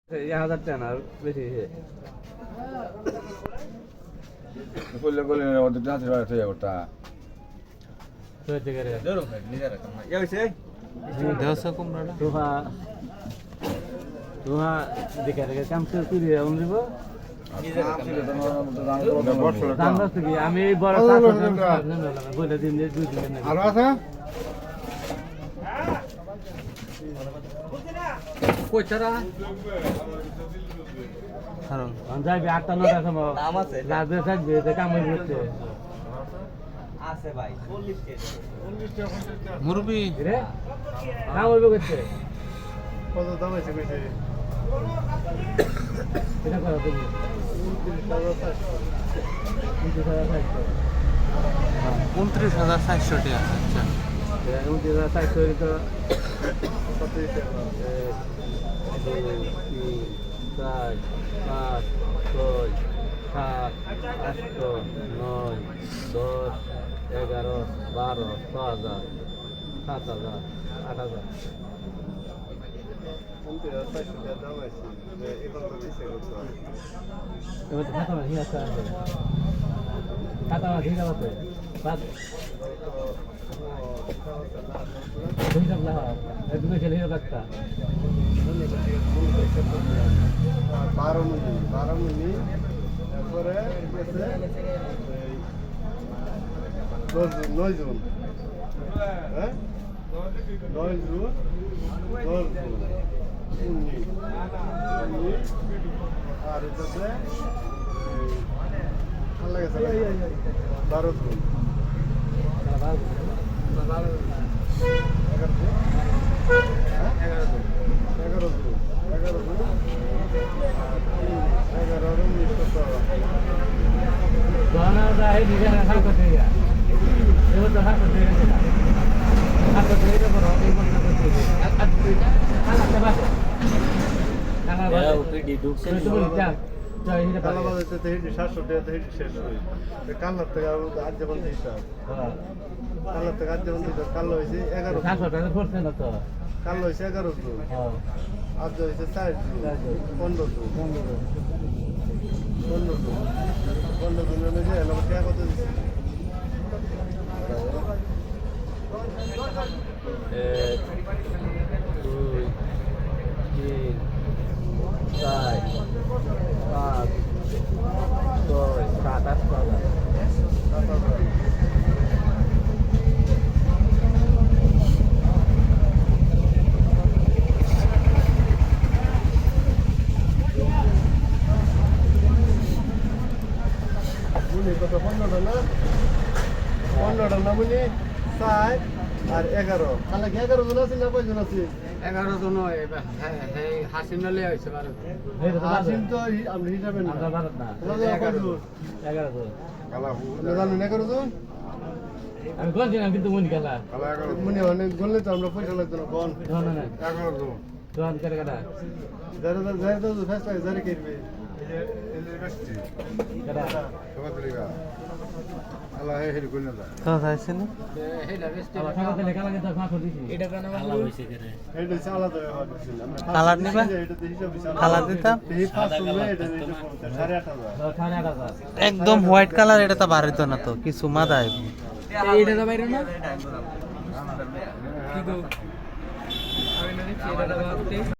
1000 টাকা না বেশি করলে করলে ওদের জানতে পারছে ওটা হয়েছে করে ধরো নিজের রাখো না ইয়া হইছে দেওসা কুমড়াটা তোহা তোহা দেখে রেখে কাম করে তুই এমন দিব দাম রাখতে কি আমি এই বড় বলে দিন যে 2 দিন না আর আছে কই ছাড়া কারণ যাইবি 8টা 9টা সময় দাম আছে রাতে থাকবে এটা কাম করতে আছে ভাই 40 টাকা মুরবি রে কাম করবে করতে কত দাম আছে কইছে এটা করো তুমি 29,400 টাকা আচ্ছা এখন যে সাইজ তৈরি তো 4 5 6 7 8 9 10 11 12 6000 7000 8000 এবার খাতা মাঝি আছে খাতা মাঝি আছে বাদ হিসাব না দুটো ছেলে হিসাব একটা 12 মিলি তারপরে গেছে 9 জুন হ্যাঁ 9 জুন 10 জুন 19 আর এটাতে ভালো লাগছে 12 জুন 11 জন হাসিন নলে হয়েছে হাসিন তো আমরা হিসাবে না ভারত না 11 জন আমি কোন দিন কিন্তু মনি খেলা মনে অনেক গললে তো আমরা পয়সা লাগতো না কোন না না 11 জন তোর করে কাটা যারা তো ফেসলা যারা করবে কাটা আল্লাহ হেরি কইনা দা তো যাইছে না হেলা বেস্ট আমার ঠাকুরকে লেখা লাগে তো ফাঁক দিছি এটা কেন ভালো হইছে করে এটা চালা তো হচ্ছে আমরা কালার নিবা এটা হিসাব কালার দিতাম এই 500 টাকা এটা 8500 একদম হোয়াইট কালার এটা তো বাড়িতো না তো কিছু মাদায় এটা তো বাইরে না কি গো আমি না এটা